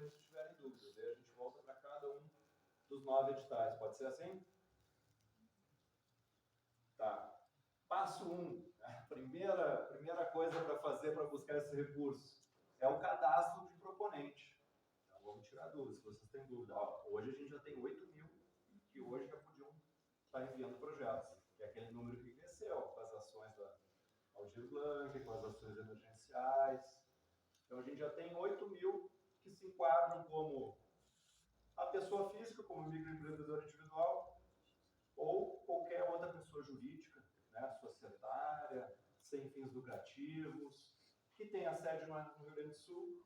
aí se tiverem dúvidas. Daí a gente volta para cada um dos 9 editais. Pode ser assim? Tá. Passo 1. A primeira coisa para fazer para buscar esse recurso é o cadastro de proponente. Então, vamos tirar dúvidas, se vocês têm dúvida. Ó, hoje a gente já tem 8.000 que hoje já podiam estar enviando projetos, que é aquele número que cresceu com as ações da Aldir Blanc, com as ações emergenciais. Então, a gente já tem 8.000 que se enquadram como a pessoa física, como microempreendedor individual, ou qualquer outra pessoa jurídica, né, societária, sem fins lucrativos, que tenha sede no Rio Grande do Sul,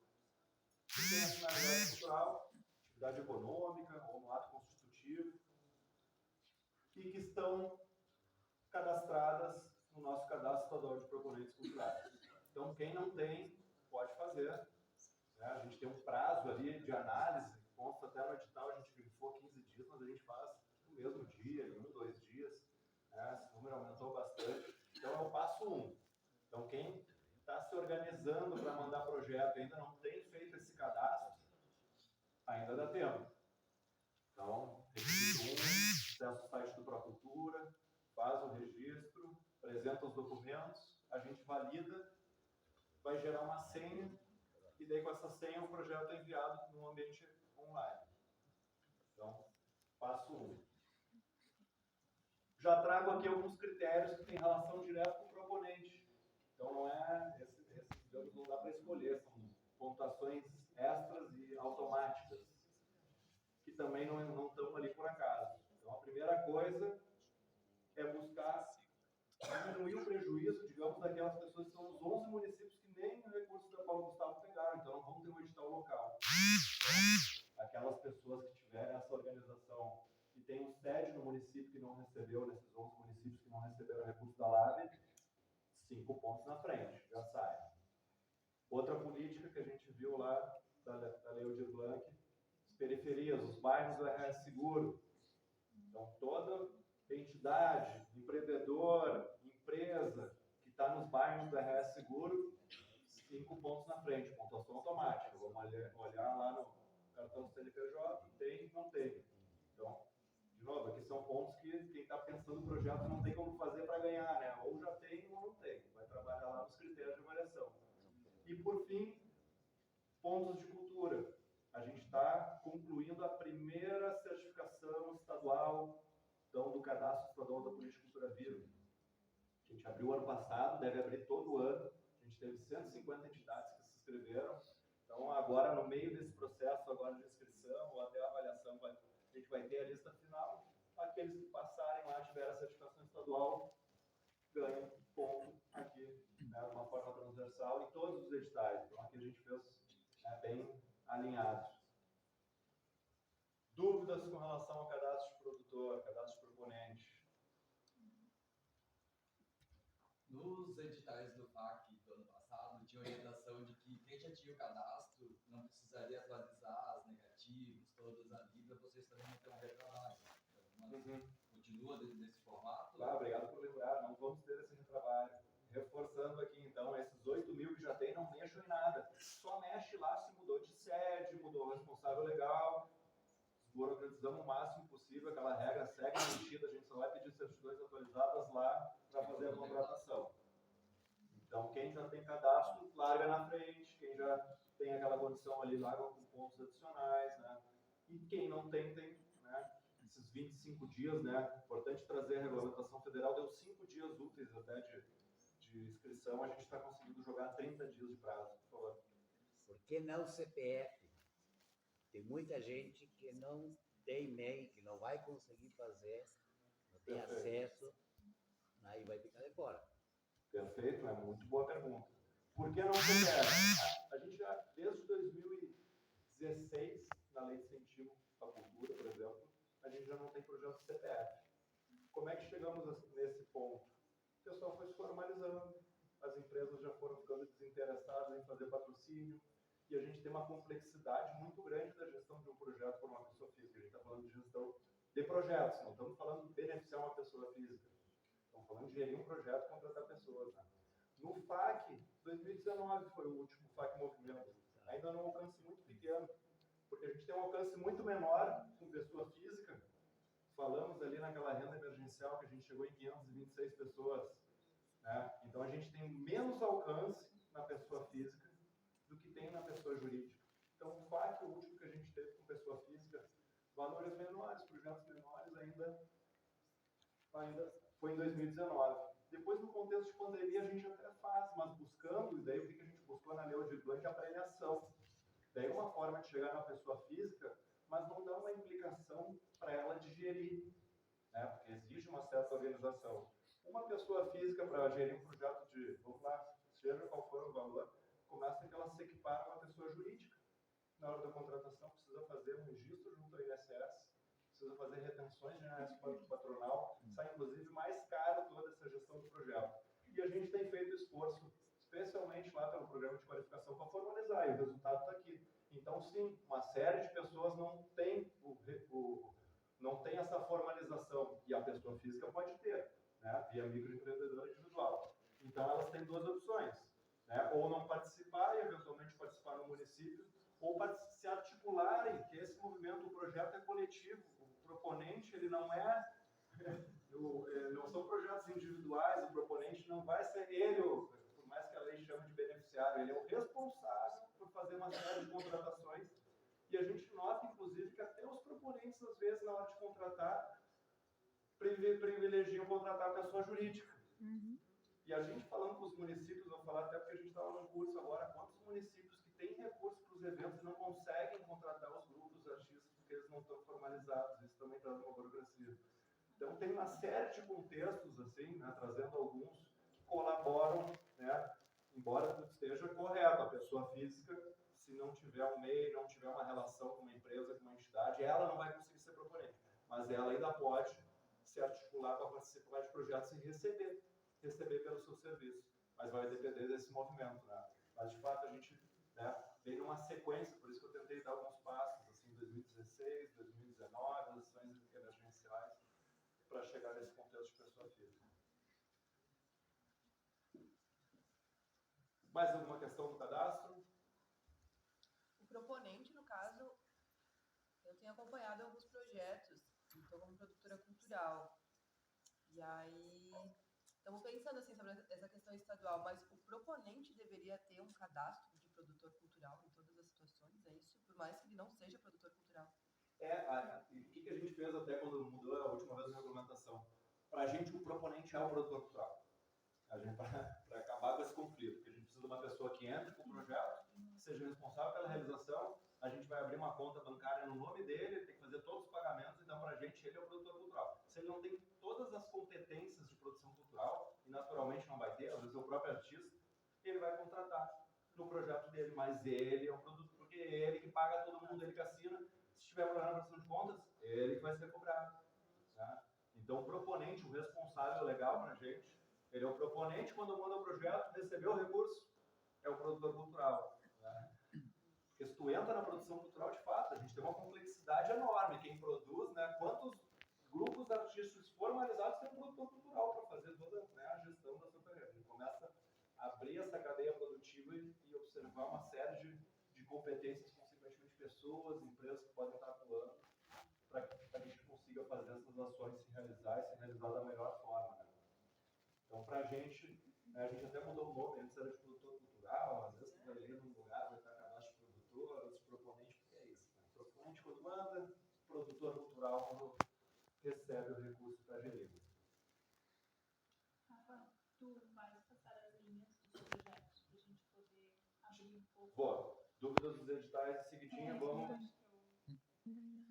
que tenha finalidade cultural, atividade econômica ou no ato constitutivo, e que estão cadastradas no nosso cadastro estadual de proponentes culturais. Então, quem não tem, pode fazer. Né? A gente tem um prazo ali de análise, consta até no edital, a gente grifou 15 dias, mas a gente faz no mesmo dia, em 1, 2 dias. Né? Esse número aumentou bastante. Então, é o passo 1. Então, quem está se organizando para mandar projeto e ainda não tem feito esse cadastro, ainda dá tempo. Então, registro 1, acessa o site do Procultura, faz o registro, apresenta os documentos, a gente valida, vai gerar uma senha, e daí com essa senha o projeto é enviado no ambiente online. Então, passo 1. Já trago aqui alguns critérios que têm relação direta com o proponente. Então, não é não dá para escolher, são pontuações extras e automáticas, que também não estão ali por acaso. Então, a primeira coisa é buscar diminuir o prejuízo, digamos, daquelas pessoas que são os 11 municípios que nem o recurso da Paulo Gustavo pegaram, então não vão ter um edital local. Então, aquelas pessoas que tiverem essa organização e tem um sede no município que não recebeu, nesses 11 municípios que não receberam o recurso da LAB, 5 pontos na frente, já sai. Outra política que a gente viu lá da Lei Aldir Blanc, as periferias, os bairros do RS Seguro. Então, toda entidade, empreendedor, empresa que está nos bairros do RS Seguro, 5 pontos na frente, pontuação automática. Vamos olhar lá no cartão CNPJ, tem, não tem. Então, de novo, aqui são pontos que quem está pensando no projeto não tem como fazer para ganhar, né? Ou já tem ou não tem. Vai trabalhar lá nos critérios de avaliação. E, por fim, pontos de cultura. A gente está concluindo a primeira certificação estadual do cadastro estadual da Política Cultura Viva. A gente abriu ano passado, deve abrir todo ano. A gente teve 150 entidades que se inscreveram. Então, agora, no meio desse processo agora de inscrição ou até a avaliação, a gente vai ter a lista final. Aqueles que passarem lá, tiveram a certificação estadual, ganham ponto aqui, né, de uma forma transversal, em todos os editais. Então, aqui a gente fez bem alinhados. Dúvidas com relação ao cadastro de produtor, cadastro de proponente? Nos editais do FAC do ano passado, tinha orientação de que quem já tinha o cadastro não precisaria atualizar as negativas, todas ali, para vocês também não terem um retrabalho. Então, continua desse formato? Claro, obrigado por lembrar, não vamos ter esse retrabalho. Reforçando aqui, então, esses 8.000 que já tem, não mexam em nada. Só mexe lá se mudou de sede, mudou o responsável legal. Burocratizamos o máximo possível, aquela regra segue mantida, a gente só vai pedir certidões atualizadas lá para fazer a contratação. Então, quem já tem cadastro, larga na frente, quem já tem aquela condição ali, larga com pontos adicionais, né? E quem não tem, né, esses 25 dias, né? Importante trazer a regulamentação federal, deu 5 dias úteis até de inscrição, a gente está conseguindo jogar 30 dias de prazo, por favor. Por que não CPF? Tem muita gente que não tem MEI, que não vai conseguir fazer, não tem acesso, aí vai ficar de fora. Perfeito, é muito boa pergunta. Por que não CPF? A gente já, desde 2016, na Lei de Incentivo à Cultura, por exemplo, a gente já não tem projeto CPF. Como é que chegamos nesse ponto? O pessoal foi se formalizando, as empresas já foram ficando desinteressadas em fazer patrocínio, e a gente tem uma complexidade muito grande da gestão de um projeto por uma pessoa física. A gente está falando de gestão de projetos, não estamos falando de beneficiar uma pessoa física. Estamos falando de gerir um projeto e contratar pessoas. Né? No FAC, 2019 foi o último FAC Movimento, ainda num alcance muito pequeno. porque a gente tem um alcance muito menor com pessoa física. Falamos ali naquela renda emergencial que a gente chegou em 526 pessoas, né? Então a gente tem menos alcance na pessoa física do que tem na pessoa jurídica. Então o FAQ, o último que a gente teve com pessoa física, valores menores, projetos menores, ainda foi em 2019. Depois, no contexto de pandemia, a gente até faz, mas buscando, e daí o que a gente buscou na Lei Aldir Blanc? A premiação. Daí uma forma de chegar na pessoa física, mas não dá uma implicação para ela digerir, né? Porque exige uma certa organização. Uma pessoa física para gerir um projeto de, vamos lá, seja qual for o valor, começa que ela se equipara a uma pessoa jurídica. Na hora da contratação, precisa fazer um registro junto ao INSS, precisa fazer retenções de INSS patronal, sai inclusive mais caro toda essa gestão do projeto. E a gente tem feito esforço, especialmente lá pelo programa de qualificação, para formalizar, e o resultado está aqui. Então, sim, uma série de pessoas não tem, não tem essa formalização, e a pessoa física pode ter, né, via microempreendedor individual. Então, elas têm duas opções, né, ou não participar e eventualmente participar no município, ou se articularem, que esse movimento, o projeto é coletivo, o proponente, ele não não são projetos individuais, o proponente não vai ser ele, por mais que a lei chame de beneficiário, ele é o responsável por fazer uma série de contratações, e a gente nota, inclusive, que até os proponentes, às vezes, na hora de contratar, privilegiam contratar a pessoa jurídica. E a gente falando com os municípios, vou falar até porque a gente estava num curso agora, quantos municípios que têm recursos para os eventos e não conseguem contratar os grupos artistas porque eles não estão formalizados, isso também traz uma burocracia. Então tem uma série de contextos, assim, né, trazendo alguns que colaboram, né, embora tudo esteja correto, a pessoa física, se não tiver um MEI, não tiver uma relação com uma empresa, com uma entidade, ela não vai conseguir ser proponente, mas ela ainda pode se articular para participar de projetos e receber pelo seu serviço, mas vai depender desse movimento, né? Mas de fato a gente, né, vem numa sequência, por isso que eu tentei dar alguns passos, assim, 2016, 2019, as ações emergenciais, para chegar nesse contexto de pessoa física. Mais alguma questão do cadastro? O proponente, no caso, eu tenho acompanhado alguns projetos, estou como produtora cultural, e aí estamos pensando assim sobre essa questão estadual, mas o proponente deveria ter um cadastro de produtor cultural em todas as situações, é isso? Por mais que ele não seja produtor cultural. E o que a gente fez até quando mudou a última vez a regulamentação? Para a gente, o proponente é o produtor cultural. Para acabar com esse conflito, porque a gente precisa de uma pessoa que entre com o projeto, que seja responsável pela realização, a gente vai abrir uma conta bancária no nome dele, ele tem que fazer todos os pagamentos, então para a gente ele é o produtor cultural. Se ele não tem todas as competências de produção cultural, e naturalmente não vai ter, às vezes é o próprio artista, ele vai contratar no projeto dele, mas ele é o produtor, porque é ele que paga todo mundo, ele que assina, se tiver problema na produção de contas, ele que vai ser cobrado. Tá? Então o proponente, o responsável legal para a gente, ele é o proponente quando manda o projeto, recebeu o recurso, é o produtor cultural. Né? Porque se tu entra na produção cultural, de fato, a gente tem uma complexidade enorme. Quem produz, né? Quantos grupos artísticos formalizados têm um produtor cultural para fazer toda, né, a gestão da sua carreira. A gente começa a abrir essa cadeia produtiva e observar uma série de competências, consequentemente pessoas, empresas que podem estar atuando para que a gente consiga fazer essas ações se realizar da melhor forma. Né? Então, para a gente até mudou o nome, antes era de produtor cultural, às vezes você vai ler num lugar, vai estar cadastro de produtor, outros proponente, porque é isso. Né? Proponente quando manda, produtor cultural quando recebe o recurso para gerir. Rafa, tu vais passar as linhas dos projetos para a gente poder abrir um pouco. Boa. Dúvidas dos editais, seguidinha, vamos.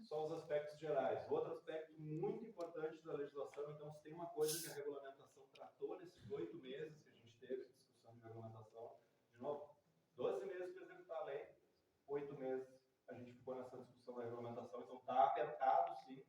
Só os aspectos gerais. Outro aspecto muito importante da legislação, então, se tem uma coisa que a regulamentação tratou nesses 8 meses que a gente teve de discussão de regulamentação, de novo, 12 meses para executar a lei, 8 meses a gente ficou nessa discussão da regulamentação, então está apertado, sim,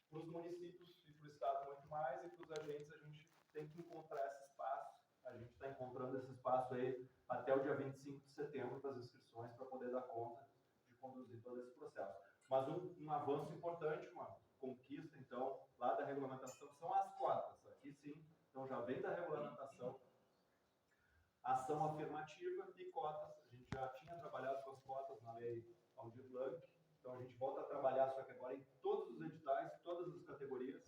para os municípios e para o Estado muito mais, e para os agentes a gente tem que encontrar esse espaço, a gente está encontrando esse espaço aí até o dia 25 de setembro para as inscrições, para poder dar conta de conduzir todo esse processo. Mas um avanço importante, uma conquista, então, lá da regulamentação, são as cotas. Aqui sim, então já vem da regulamentação, ação afirmativa e cotas. A gente já tinha trabalhado com as cotas na lei Aldir Blanc, Então a gente volta a trabalhar, só que agora em todos os editais, todas as categorias,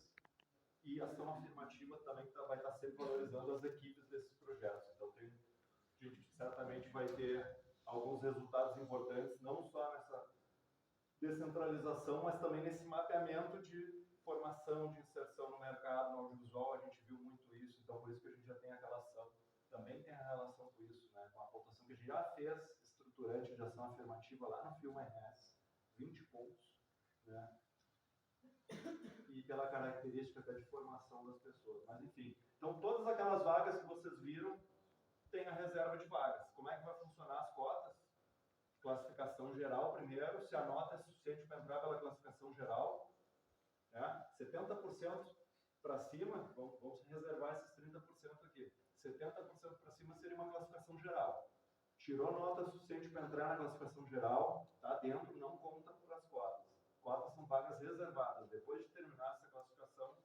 e ação afirmativa também vai estar sempre valorizando as equipes desses projetos. Então a gente certamente vai ter alguns resultados importantes, não só nessa descentralização, mas também nesse mapeamento de formação, de inserção no mercado, no audiovisual. A gente viu muito isso, então por isso que a gente já tem a relação, também tem a relação com isso, né, com a pontuação que a gente já fez estruturante de ação afirmativa lá no Filma RS, 20 pontos, né, e pela característica até de formação das pessoas. Mas enfim, então todas aquelas vagas que vocês viram, tem a reserva de vagas. Como é que vai funcionar as cotas? Classificação geral primeiro, se a nota é suficiente para entrar pela classificação geral, né? 70% para cima, vamos reservar esses 30% aqui. 70% para cima seria uma classificação geral. Tirou nota suficiente para entrar na classificação geral, tá dentro, não conta por as cotas. Cotas são vagas reservadas. Depois de terminar essa classificação,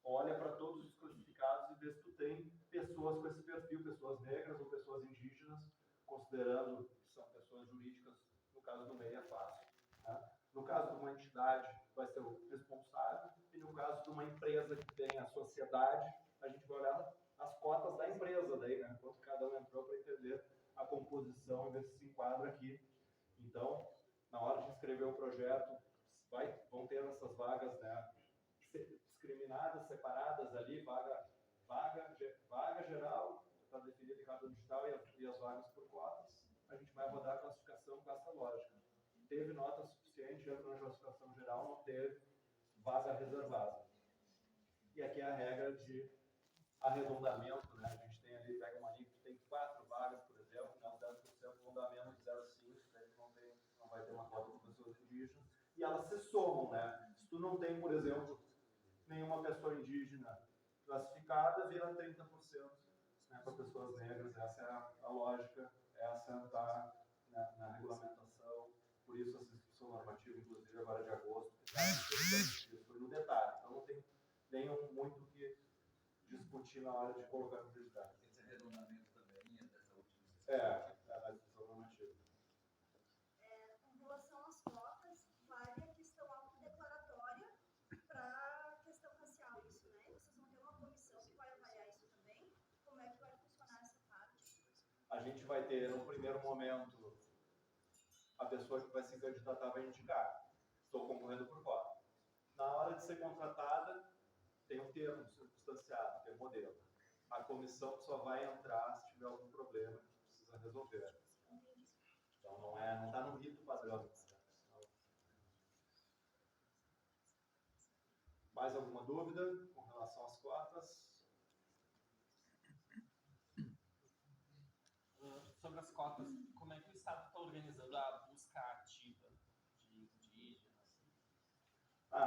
olha para todos os classificados e vê se tu tem pessoas com esse perfil, pessoas negras ou pessoas indígenas, considerando que são pessoas jurídicas, no caso do MEI é fácil. Tá? No caso de uma entidade, vai ser o responsável, e no caso de uma empresa que tem a sociedade, a gente vai olhar as cotas da empresa, daí, né? Quanto cada um entrou para entender a composição e ver se enquadra aqui. Então, na hora de escrever o projeto, vão ter essas vagas, né, discriminadas, separadas ali, vaga geral, está definida em cada digital, e as vagas por cotas. A gente vai rodar a classificação com essa lógica. Teve nota suficiente, entra na classificação geral, não teve, vaga reservada. E aqui é a regra de arredondamento, né? A gente tem ali, pega uma linha que tem 4 vagas, por exemplo, não 10% vão dar menos de 0,5, daí não vai ter uma cota de pessoas indígenas, e elas se somam, né? Se tu não tem, por exemplo, nenhuma pessoa indígena classificada, vira 30%, né, para pessoas negras. Essa é a lógica, essa está na regulamentação, por isso essa instrução normativa, inclusive agora de agosto, que isso foi no detalhe, então não tem nenhum muito que discutir na hora de colocar no digital. Esse arredondamento também é dessa última. A instrução normativa. Com relação às cotas, vale a questão autodeclaratória para a questão racial, isso, né? Vocês vão ter uma comissão que vai avaliar isso também? Como é que vai funcionar essa parte? A gente vai ter, no primeiro momento, a pessoa que vai se candidatar vai indicar: estou concorrendo por cota. Na hora de ser contratada, tem um termo substanciado, que é modelo. A comissão só vai entrar se tiver algum problema que precisa resolver. Então não está no rito padrão. Mais alguma dúvida com relação às cotas? Sobre as cotas, como é que o Estado está organizando a busca ativa de indígenas?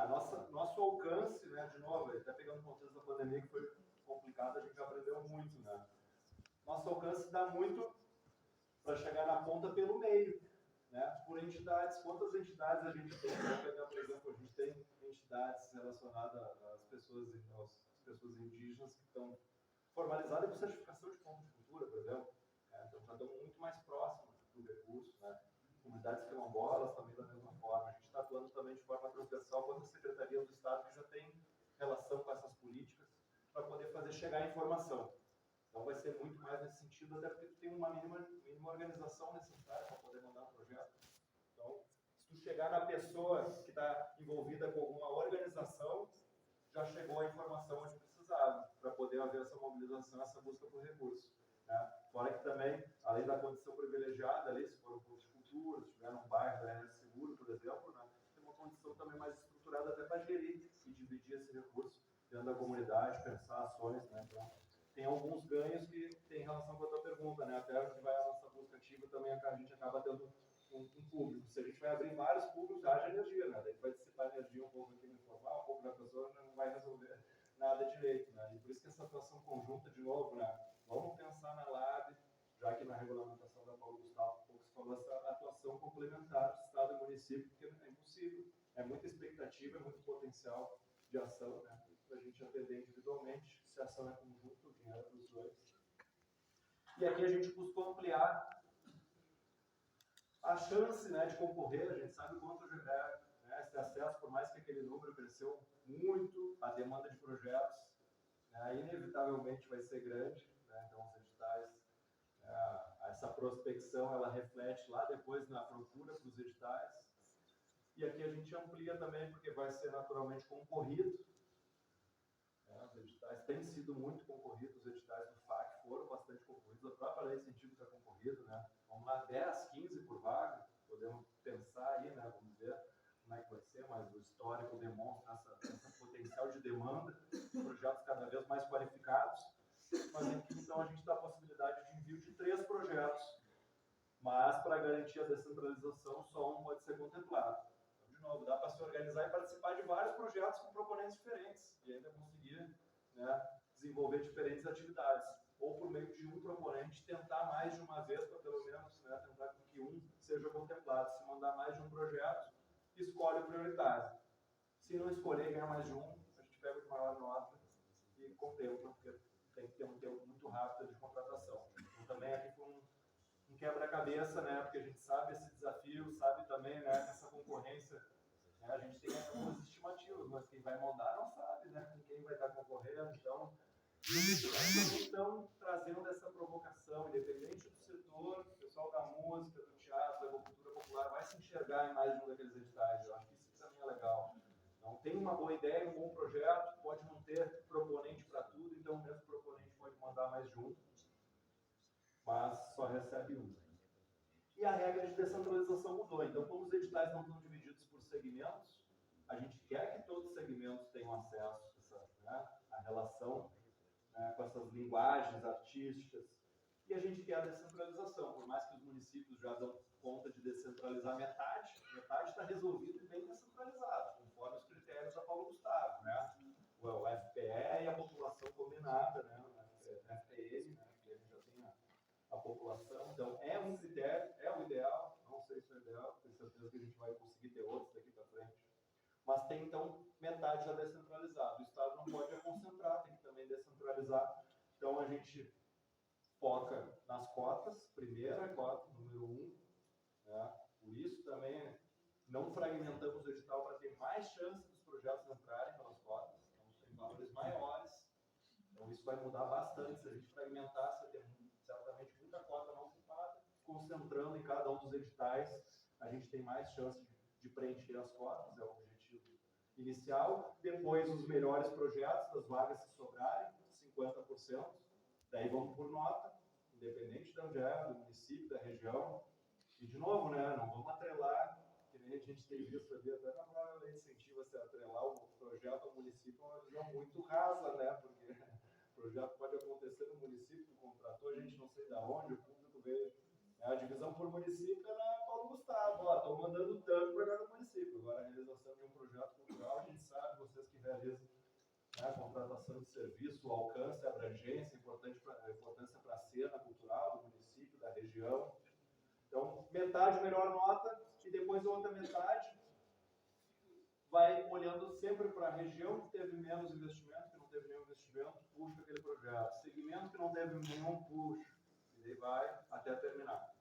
Nosso alcance, né, de novo, até pegando o contexto da pandemia, que foi complicado, a gente aprendeu muito, né? Nosso alcance dá muito para chegar na ponta pelo meio, né? Por entidades. Quantas entidades a gente tem? Por exemplo, a gente tem entidades relacionadas às pessoas indígenas que estão formalizadas com certificação de ponto de cultura, por exemplo. Então, já estamos muito mais próximos do recurso, né? Comunidades quilombolas também da mesma forma. A gente está atuando também de forma transversal com as secretarias do Estado que já tem relação com essas políticas para poder fazer chegar a informação. Então vai ser muito mais nesse sentido, até porque tu tem uma mínima organização necessária para poder mandar um projeto. Então, se tu chegar na pessoa que está envolvida com alguma organização, já chegou a informação onde precisava, para poder haver essa mobilização, essa busca por recurso. Né? Fora que também, além da condição privilegiada ali, se for um ponto de cultura, se estiver num bairro da seguro, por exemplo, né, tem uma condição também mais estruturada até para gerir e dividir esse recurso dentro da comunidade, pensar ações, né? Então, tem alguns ganhos que tem relação com a tua pergunta, né? Até onde vai a nossa busca ativa também, a gente acaba tendo um público. Se a gente vai abrir vários públicos, haja energia, né? Daí vai dissipar energia um pouco aqui no informal, um pouco da pessoa, não vai resolver nada direito, né? E por isso que essa atuação conjunta, de novo, né? Vamos pensar na LAB, já que na regulamentação da Paulo Gustavo pouco se falou, essa atuação complementar de Estado e município, porque é impossível. É muita expectativa, é muito potencial de ação, né? Para a gente atender individualmente, se a ação é conjunta, o dinheiro é dos dois. E aqui a gente buscou ampliar a chance, né, de concorrer, a gente sabe quanto né, esse acesso, por mais que aquele número cresceu muito, a demanda de projetos, né, inevitavelmente vai ser grande, né, então os editais, essa prospecção, ela reflete lá depois na procura para os editais, e aqui a gente amplia também, porque vai ser naturalmente concorrido, né, os editais têm sido muito concorridos, os editais do FAC foram bastante concorridos, a própria lei de incentivo está concorrido, né, vamos lá, 10, 15 por vaga, podemos pensar aí, né, vamos ver como é que vai ser, mas o histórico demonstra essa potencial de demanda, projetos cada vez mais qualificados, mas aqui então a gente dá a possibilidade de envio de 3 projetos, mas para garantir a descentralização só um pode ser contemplado. Então, de novo, dá para se organizar e participar de vários projetos com proponentes diferentes e ainda conseguir, né, desenvolver diferentes atividades, ou por meio de um proponente tentar mais de uma vez para pelo menos, né, tentar que um seja contemplado. Se mandar mais de um projeto, escolhe o prioritário. Se não escolher e ganhar mais de um, a gente pega de maior nota e contempla, porque tem que ter um tempo muito rápido de contratação. Então também aqui foi um quebra-cabeça, né, porque a gente sabe esse desafio, sabe também, né, essa concorrência, né, a gente tem algumas estimativas, mas quem vai mandar não sabe, né, com quem vai estar concorrendo, então estão trazendo essa provocação, independente do setor, o pessoal da música, do teatro, da cultura popular vai se enxergar em mais de um daqueles editais. Eu acho que isso também é legal. Então, tem uma boa ideia, um bom projeto, pode não ter proponente para tudo, então o mesmo proponente pode mandar mais de um, mas só recebe um. E a regra de descentralização mudou. Então, como os editais não estão divididos por segmentos, a gente quer que todos os segmentos tenham acesso a essa, né, a relação, né, com essas linguagens artísticas, e a gente quer a descentralização, por mais que os municípios já dão conta de descentralizar metade está resolvido e bem descentralizado, conforme os critérios da Paulo Gustavo, né? O FPE e a população combinada, né? O FPN, né? Que a gente já tem a população, então é um critério, é o ideal, não sei se é o ideal, tenho certeza que a gente vai conseguir ter outros daqui para frente, mas tem então metade já descentralizado. O Estado não pode concentrar, tem que também descentralizar. Então a gente foca nas cotas, primeira cota, número 1, né? Por isso também não fragmentamos o edital para ter mais chance dos projetos entrarem pelas cotas, então tem valores maiores, então isso vai mudar bastante. Se a gente fragmentar, você tem certamente muita cota não ocupada, concentrando em cada um dos editais, a gente tem mais chance de preencher as cotas, é o objetivo inicial. Depois os melhores projetos, as vagas se sobrarem, 50%, daí vamos por nota, independente de onde é, do município, da região. E de novo, né, não vamos atrelar, que nem a gente tem visto ali, até na própria lei incentiva se atrelar o projeto ao município, é uma visão muito rasa, né, porque o projeto pode acontecer no município, que contratou a gente não sei de onde, o público veio. A divisão por município é na Paulo Gustavo, ó, estou mandando tanto para cada município. Agora, a realização de um projeto cultural, a gente sabe, vocês que realizam, né, a contratação de serviço, o alcance, a abrangência, a importância para a cena cultural do município, da região. Então, metade melhor nota e depois a outra metade vai olhando sempre para a região que teve menos investimento, que não teve nenhum investimento, puxa aquele projeto. Segmento que não teve nenhum, puxa. E daí vai até terminar.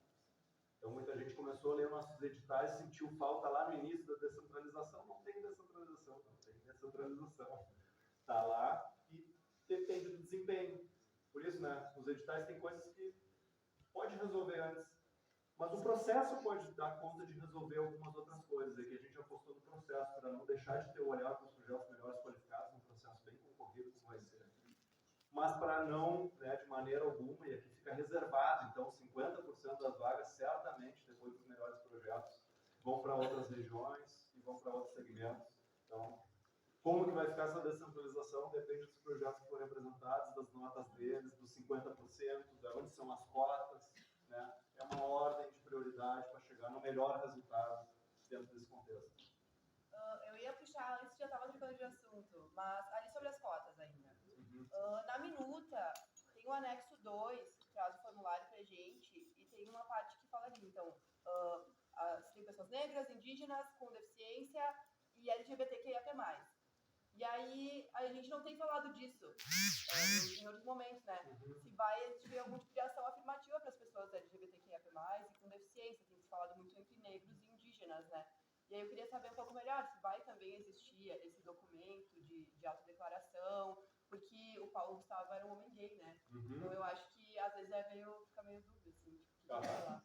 Então, muita gente começou a ler nossos editais, sentiu falta lá no início da descentralização. Não tem descentralização, não tem descentralização. Está lá e depende do desempenho. Por isso, né, os editais têm coisas que pode resolver antes. Mas o processo pode dar conta de resolver algumas outras coisas. É que a gente apostou no processo para não deixar de ter o olhar para os projetos melhores qualificados, um processo bem concorrido como vai ser. Mas para não, né, de maneira alguma, e aqui fica reservado, então 50% das vagas certamente, depois dos melhores projetos, vão para outras regiões e vão para outros segmentos. Então, como que vai ficar essa descentralização depende dos projetos que forem apresentados, das notas deles, dos 50%, de onde são as cotas, né? É uma ordem de prioridade para chegar no melhor resultado dentro desse contexto. Eu ia puxar, antes já estava trocando de assunto, mas ali sobre as cotas ainda. Na minuta, tem o anexo 2, que traz o formulário pra gente, e tem uma parte que fala ali, então, tem pessoas negras, indígenas, com deficiência e LGBTQIA+. E aí, a gente não tem falado disso em outros momentos, né? Se vai existir algum tipo de ação afirmativa para as pessoas LGBTQIA+, e com deficiência, tem que falado muito entre negros e indígenas, né? E aí eu queria saber um pouco melhor se vai também existir esse documento de autodeclaração, porque o Paulo Gustavo era um homem gay, né? Então eu acho que às vezes fica meio dúvida, assim, tipo, o que vai lá.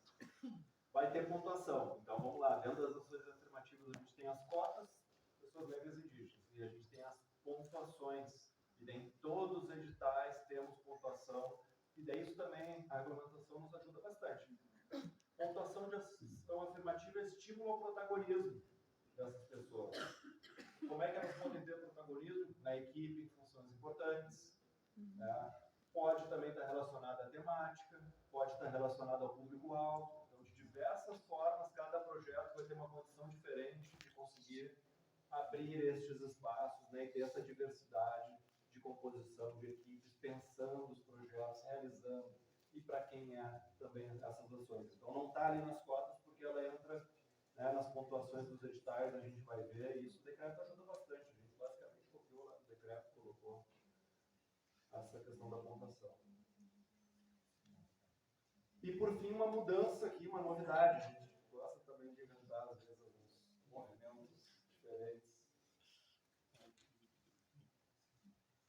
Vai ter pontuação. Então vamos lá, dentro das ações afirmativas a gente tem as cotas, pessoas negras e indígenas, e a gente tem as pontuações. E daí em todos os editais temos pontuação, e daí isso também, a regulamentação nos ajuda bastante. Pontuação de ação afirmativa é estímulo ao protagonismo dessas pessoas. Como é que elas podem ter protagonismo? Na equipe, em funções importantes. Né? Pode também estar relacionada à temática, pode estar relacionada ao público-alvo. Então, de diversas formas, cada projeto vai ter uma condição diferente de conseguir abrir estes espaços, né, e ter essa diversidade de composição de equipes, pensando os projetos, realizando, e para quem é também essas ações. Então, não está ali nas cotas, porque ela entra, né, nas pontuações dos editais, a gente vai ver, e isso o decreto ajuda bastante. A gente basicamente copiou lá no decreto, colocou essa questão da pontuação. E, por fim, uma mudança aqui, uma novidade. A gente gosta também de inventar, às vezes, alguns movimentos diferentes.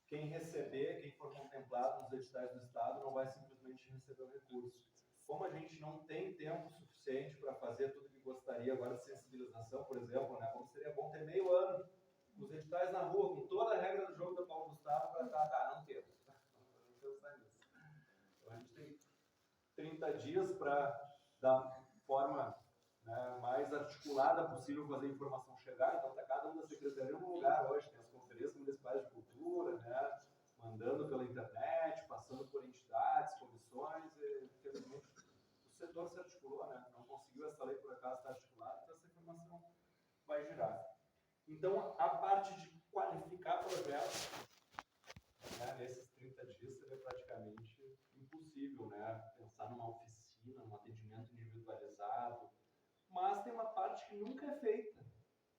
Quem receber, quem for contemplado nos editais do Estado, não vai simplesmente receber o recurso. Como a gente não tem tempo suficiente para fazer tudo o que gostaria agora de sensibilização, por exemplo, né? Como seria bom ter meio ano, os editais na rua, com toda a regra do jogo da Paulo Gustavo, para não temos. Não pensar nisso. Então a gente tem 30 dias para, da forma, né, mais articulada possível, fazer a informação chegar. Então está cada uma das secretarias num lugar hoje, tem as conferências municipais de cultura, né, mandando pela internet, passando por entidades, comissões, e infelizmente o setor se articulou, né, não conseguiu essa lei por acaso estar articulada, então essa informação vai girar. Então a parte de qualificar projetos, né, nesses 30 dias seria praticamente impossível, né, pensar numa oficina, num atendimento individualizado, mas tem uma parte que nunca é feita.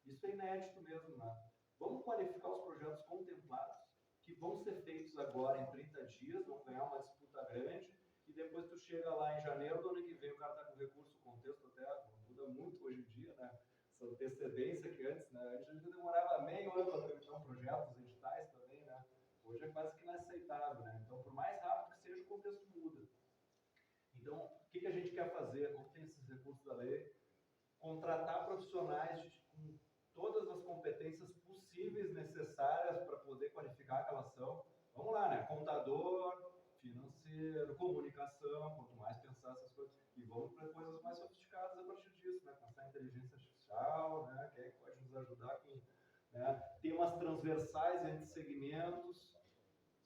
Isso é inédito mesmo, né? Vamos qualificar os projetos contemplados, que vão ser feitos agora em 30 dias, vão ganhar uma disputa grande, e depois tu chega lá em janeiro do ano que vem, o cara está com recurso, o contexto até muda muito hoje em dia, né? Essa antecedência que antes, né? Antes a gente demorava meio ano para tramitar um projeto, os editais também, né? Hoje é quase que inaceitável, né? Então, por mais rápido que seja, o contexto muda. Então, o que a gente quer fazer? Como tem esses recursos da lei? Contratar profissionais com todas as competências possíveis necessárias para poder qualificar aquela ação. Vamos lá, né? Contador, financeiro, comunicação, quanto mais pensar essas coisas. E vamos para coisas mais sofisticadas a partir disso, né? Pensar em inteligência artificial, né? Quem é que pode nos ajudar com, né, temas transversais entre segmentos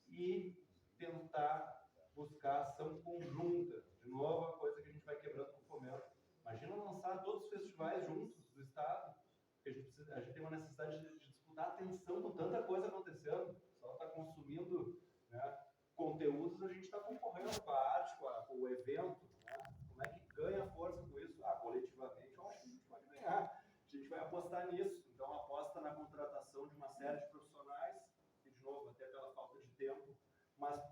e tentar buscar ação conjunta. De novo, a coisa que a gente vai quebrando com o fomento. Imagina lançar todos os festivais juntos do Estado. A gente tem uma necessidade de disputar atenção com tanta coisa acontecendo. Só está consumindo, né, conteúdos, a gente está concorrendo com a arte, com o evento. Né? Como é que ganha força com isso? Coletivamente, eu acho que a gente pode ganhar. A gente vai apostar nisso. Então, aposta na contratação de uma série de profissionais, e, de novo, até pela falta de tempo, mas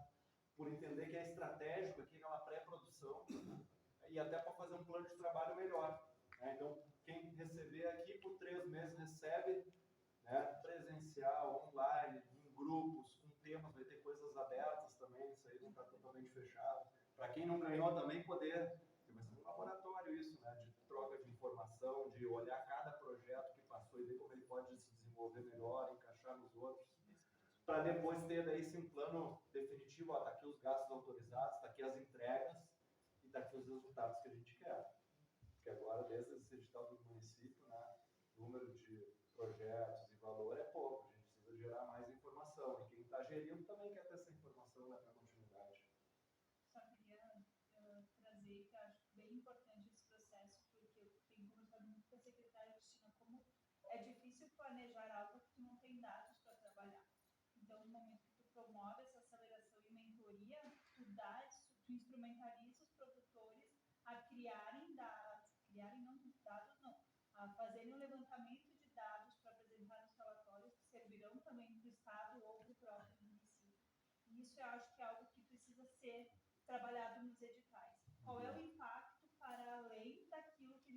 por entender que é estratégico aqui, aquela pré-produção, e até para fazer um plano de trabalho melhor. Né? Então, quem receber aqui por 3 meses recebe, né, presencial, online, em grupos, com temas, vai ter coisas abertas também, isso aí não está totalmente fechado. Para quem não ganhou também poder, vai ser um laboratório isso, né, de troca de informação, de olhar cada projeto que passou e ver como ele pode se desenvolver melhor, encaixar nos outros, para depois ter daí sim um plano definitivo, está aqui os gastos autorizados, está aqui as entregas e está aqui os resultados que a gente quer. Porque agora, desde esse edital do município, né, número de projetos e valor é pouco, a gente precisa gerar mais informação. E quem está gerindo também quer ter essa informação, né, para continuidade. Só queria trazer que eu acho bem importante esse processo, porque eu tenho conversado muito com a secretária Cristina, como é difícil planejar algo que tu não tem dados para trabalhar. Então, no momento que tu promove essa aceleração e mentoria, tu instrumentaliza os produtores a criarem dados, a fazerem um levantamento de dados para apresentar nos relatórios que servirão também para o Estado ou para o próprio município. E isso eu acho que é algo que precisa ser trabalhado nos editais. Qual é o impacto para além daquilo que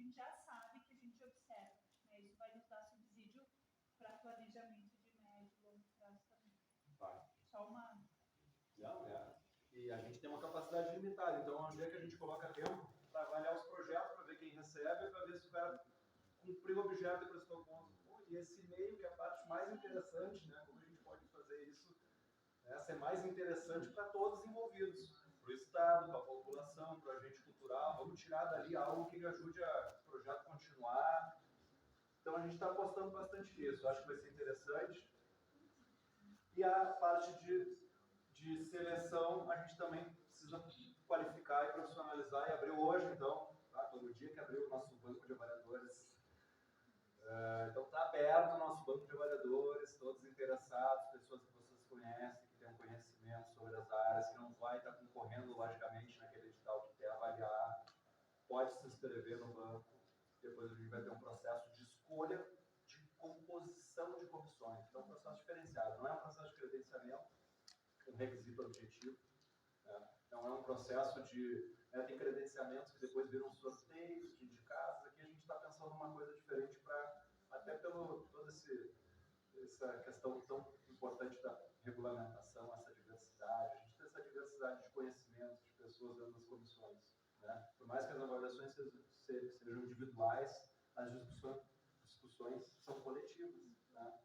capacidade limitada. Então, onde é que a gente coloca tempo para avaliar os projetos, para ver quem recebe, para ver se vai cumprir o objeto e prestou conta. E esse meio, que é a parte mais interessante, né? Como a gente pode fazer isso, né, ser mais interessante para todos os envolvidos, para o Estado, para a população, para o agente cultural. Vamos tirar dali algo que ajude o projeto a continuar. Então, a gente está apostando bastante nisso. Acho que vai ser interessante. E a parte de seleção, a gente também precisa qualificar e profissionalizar, e abriu hoje, então, tá? Todo dia que abriu o nosso banco de avaliadores. Então está aberto o nosso banco de avaliadores, todos interessados, pessoas que vocês conhecem, que têm um conhecimento sobre as áreas, que não vai estar concorrendo, logicamente, naquele edital que quer avaliar, pode se inscrever no banco. Depois a gente vai ter um processo de escolha de composição de comissões. Então, é um processo diferenciado, não é um processo de credenciamento, um requisito objetivo. Né? Então, é um processo de... tem credenciamentos que depois viram sorteios de indicados. Aqui a gente está pensando numa coisa diferente para, até pelo toda essa questão tão importante da regulamentação, essa diversidade. A gente tem essa diversidade de conhecimentos de pessoas dentro das comissões. Né? Por mais que as avaliações sejam individuais, as discussões são coletivas. Né?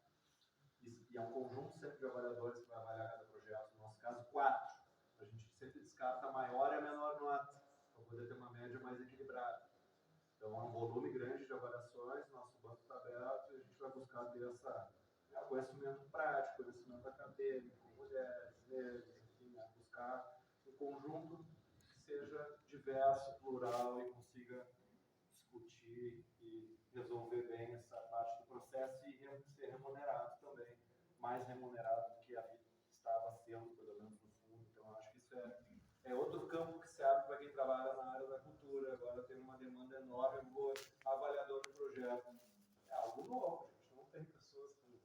E é um conjunto sempre de avaliadores que vai avaliar cada projeto. No nosso caso, 4. A gente sempre descarta a maior e a menor nota, para poder ter uma média mais equilibrada. Então, é um volume grande de avaliações, nosso banco está aberto e a gente vai buscar ter conhecimento prático, conhecimento acadêmico, mulheres, negros, enfim, buscar um conjunto que seja diverso, plural e consiga discutir e resolver bem essa parte do processo e ser remunerado também, mais remunerado do que estava sendo, pelo menos no fundo. Então, acho que isso é outro campo que se abre para quem trabalha na área da cultura. Agora tem uma demanda enorme por avaliador de projeto. É algo novo, a gente não tem pessoas com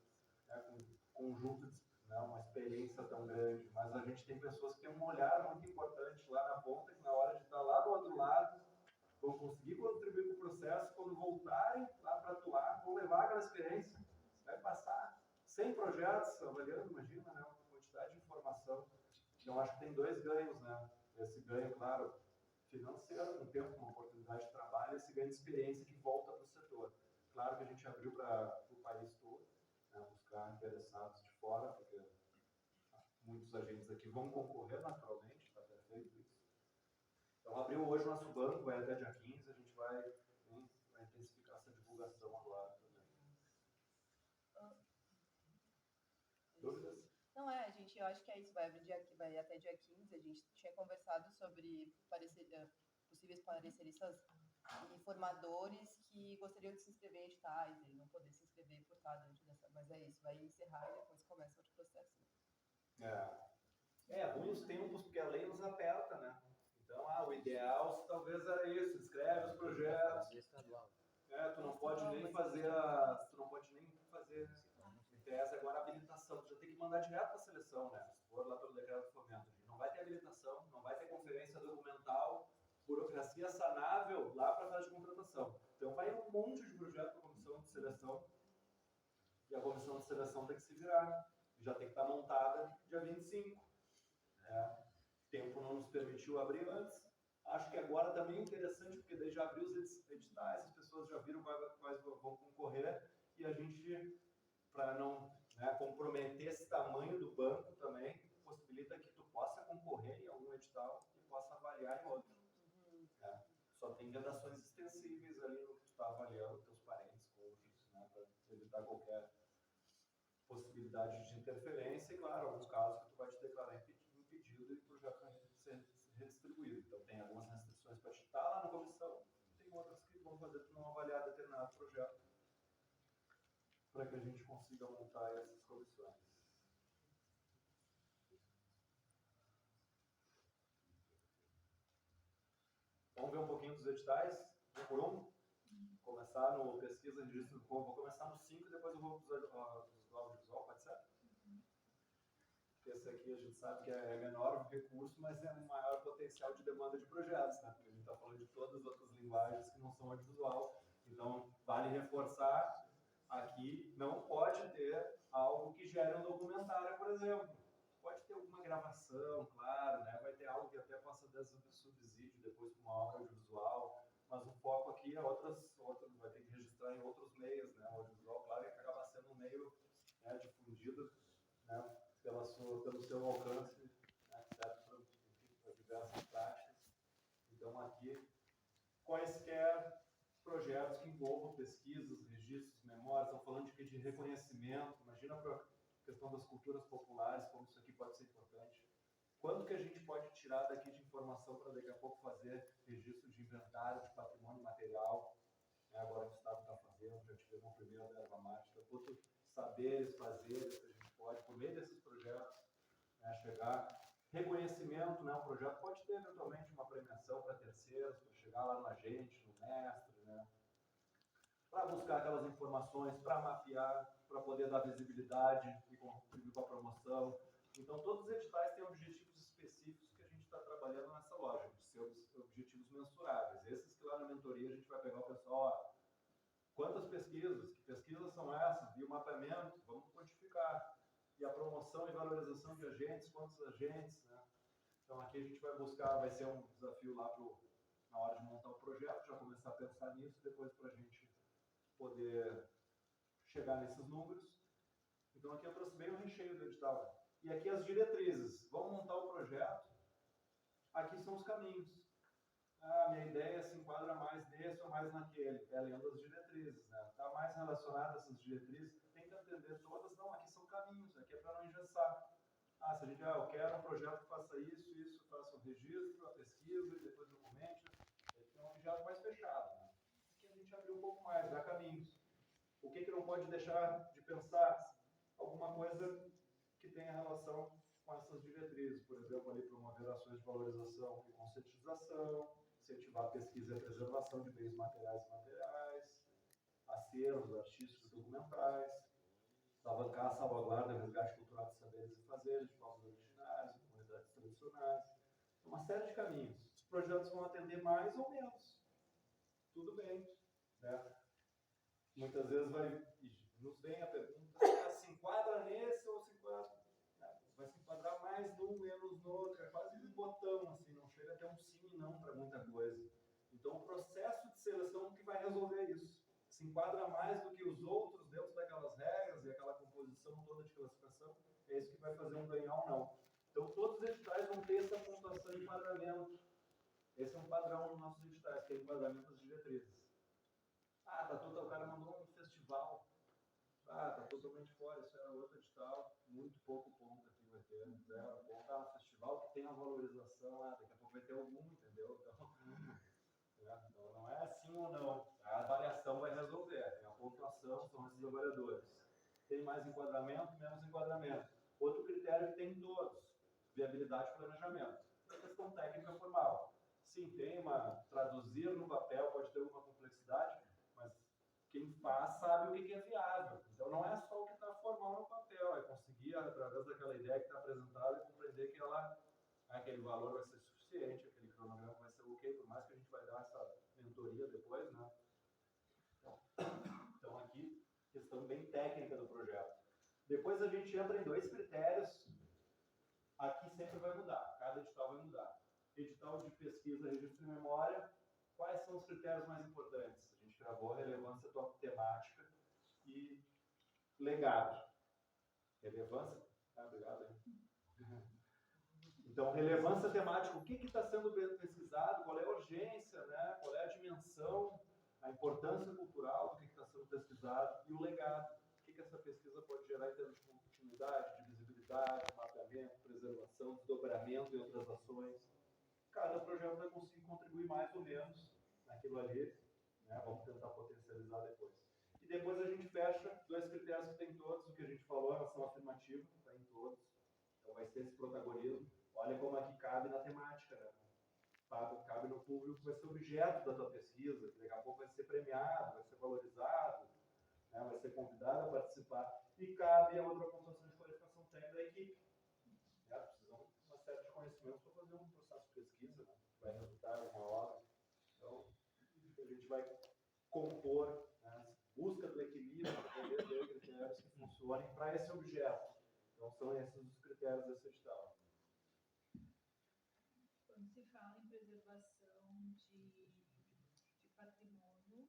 conjunto, uma experiência tão grande, mas a gente tem pessoas que têm um olhar muito importante lá na ponta, que na hora de estar lá do outro lado, vão conseguir contribuir com o processo, quando voltarem lá para atuar, vão levar aquela experiência, vai passar 100 projetos avaliando, imagina, né, uma quantidade de informação. Então, acho que tem 2 ganhos, né? Esse ganho, claro, financeiro, um tempo, uma oportunidade de trabalho, e esse ganho de experiência que volta para o setor. Claro que a gente abriu para o país todo, né, buscar interessados de fora, porque muitos agentes aqui vão concorrer naturalmente, está perfeito isso. Então, abriu hoje o nosso banco, vai até dia 15, a gente vai intensificar essa divulgação agora também. Dúvidas? Não gente, eu acho que é isso, vai até dia 15, a gente tinha conversado sobre possíveis pareceristas e formadores que gostariam de se inscrever em editais e não poder se inscrever por estar dentro dessa, mas é isso, vai encerrar e depois começa outro processo. Ruim os tempos, porque a lei nos aperta, né? Então, o ideal talvez era isso, escreve os projetos. Tu não pode nem fazer em tese agora a habilitação, tu já tem que mandar direto para a seleção, né? Se for lá pelo decreto do fomento. Não vai ter habilitação, não vai ter conferência documental, burocracia sanável lá para a fase de contratação. Então vai um monte de projeto para a comissão de seleção, e a comissão de seleção tem que se virar. Já tem que estar montada dia 25. O tempo não nos permitiu abrir antes. Acho que agora também é interessante, porque daí já abriu os editais, as pessoas já viram quais vão concorrer, e a gente, para não comprometer esse tamanho do banco também, possibilita que tu possa concorrer em algum edital e possa avaliar em outro. Só tem redações extensíveis ali no que tu está avaliando, teus parentes, cônjuges, para evitar qualquer possibilidade de interferência, e claro, alguns casos que tu vai te declarar impedido e o projeto vai ser redistribuído. Então tem algumas restrições para te estar lá na comissão, tem outras que vão fazer tu não avaliar determinado projeto, para que a gente consiga montar essas comissões. Vamos ver um pouquinho dos editais, um por um. Começar no pesquisa de registro do povo. Vou começar no 5 e depois eu vou para o audiovisual, pode ser? Esse aqui a gente sabe que é menor o recurso, mas é um maior potencial de demanda de projetos, né? Porque a gente está falando de todas as outras linguagens que não são audiovisual. Então, vale reforçar, aqui não pode ter algo que gere um documentário, por exemplo. pode ter alguma gravação, claro, né? Vai ter algo que até possa dar subsídio depois para uma obra audiovisual, mas o foco aqui é vai ter que registrar em outros meios, né? O audiovisual, claro, é que acaba sendo um meio, né, difundido, né, pelo seu alcance, né, que serve para diversas práticas. Então, aqui, quaisquer projetos que envolvam pesquisas, registros, memórias, estão falando de reconhecimento, imagina para a questão das culturas populares, como isso aqui pode ser importante. Quanto que a gente pode tirar daqui de informação para daqui a pouco fazer registro de inventário, de patrimônio material, né, agora que o Estado está fazendo, já tivemos uma primeira erva mágica, quanto saberes, fazeres que a gente pode, por meio desses projetos, né, chegar. Reconhecimento, né, um projeto pode ter eventualmente uma premiação para terceiros, para chegar lá no agente, no mestre, né, para buscar aquelas informações, para mapear, para poder dar visibilidade e contribuir com a promoção. Então, todos os editais têm objetivos específicos que a gente está trabalhando nessa loja, de ser objetivos mensuráveis. Esses que lá na mentoria a gente vai pegar o pessoal, ó, quantas pesquisas? Que pesquisas são essas? E o mapeamento, vamos quantificar. E a promoção e valorização de agentes, quantos agentes, né? Então, aqui a gente vai buscar, vai ser um desafio lá na hora de montar o projeto, já começar a pensar nisso, depois para a gente poder chegar nesses números. Então, aqui eu trouxe bem o recheio do edital. E aqui as diretrizes. Vamos montar o projeto. Aqui são os caminhos. Ah, minha ideia se enquadra mais nesse ou mais naquele. É lendo as diretrizes, né? Está mais relacionado a essas diretrizes. Tem que atender todas. Não, aqui são caminhos. Aqui é para não engessar. Ah, se a gente, eu quero um projeto que faça isso, faça um registro, a pesquisa e depois documente. Ele tem um objeto mais fechado, né? Aqui a gente abriu um pouco mais, dá caminhos. O que não pode deixar de pensar? Alguma coisa que tenha relação com essas diretrizes, por exemplo, ali promover ações de valorização e conscientização, incentivar a pesquisa e a preservação de bens materiais e imateriais, acervos artísticos e documentais, alavancar a salvaguarda e resgate cultural de saberes e fazeres de povos originários, de comunidades tradicionais. Uma série de caminhos. Os projetos vão atender mais ou menos. Tudo bem, né? Muitas vezes nos vem a pergunta, se enquadra nesse ou se enquadra, né? Vai se enquadrar mais num, menos no outro, é quase um botão, assim, não chega a ter um sim e não para muita coisa. Então, o processo de seleção que vai resolver isso. Se enquadra mais do que os outros dentro daquelas regras e aquela composição toda de classificação, é isso que vai fazer um ganhar ou não. Então, todos os editais vão ter essa pontuação de enquadramento. Esse é um padrão nos nossos editais, que é o enquadramento das diretrizes. Ah, o cara mandou um festival. Ah, tá totalmente fora, isso era outro edital, muito pouco ponto aqui vai ter, 0 ponto. Ah, um festival que tem a valorização, daqui a pouco vai ter algum, entendeu? Então não é assim ou não. A avaliação vai resolver, a pontuação são esses avaliadores. Tem mais enquadramento, menos enquadramento. Outro critério que tem em todos, viabilidade e planejamento. É questão técnica formal. Sim, tem traduzir no papel pode ter alguma complexidade, mas quem faz sabe o que é viável. Então não é só o que está formal no papel, é conseguir, através daquela ideia que está apresentada, compreender que aquele valor vai ser suficiente, aquele cronograma vai ser ok, por mais que a gente vai dar essa mentoria depois, né? Então aqui, questão bem técnica do projeto. Depois a gente entra em 2 critérios, aqui sempre vai mudar, cada edital vai mudar. Edital de pesquisa, registro e memória, quais são os critérios mais importantes? A gente gravou a relevância temática e legado. Relevância? Obrigado aí. Então, relevância temática, o que está sendo pesquisado, qual é a urgência, né? Qual é a dimensão, a importância cultural do que está sendo pesquisado e o legado. O que essa pesquisa pode gerar em termos de continuidade, de visibilidade, mapeamento, preservação, desdobramento e outras ações. Cada projeto vai conseguir contribuir mais ou menos naquilo ali, né? Vamos tentar potencializar depois. E depois a gente fecha 2 critérios que tem todos, o que a gente falou, a ação afirmativa, está em todos. Então vai ser esse protagonismo. Olha como aqui cabe na temática, né? Cabe no público que vai ser objeto da tua pesquisa, que daqui a pouco vai ser premiado, vai ser valorizado, né? Vai ser convidado a participar. E cabe a outra pontuação de qualificação técnica da equipe. Né? Precisamos de uma série de conhecimentos para fazer um processo de pesquisa, né? Vai resultar em uma obra. Então, a gente vai compor, né? Busca do equilíbrio, poder ter critérios que funcionem para esse objeto. Então, são esses os critérios critérios desse edital. Quando se fala em preservação de patrimônio,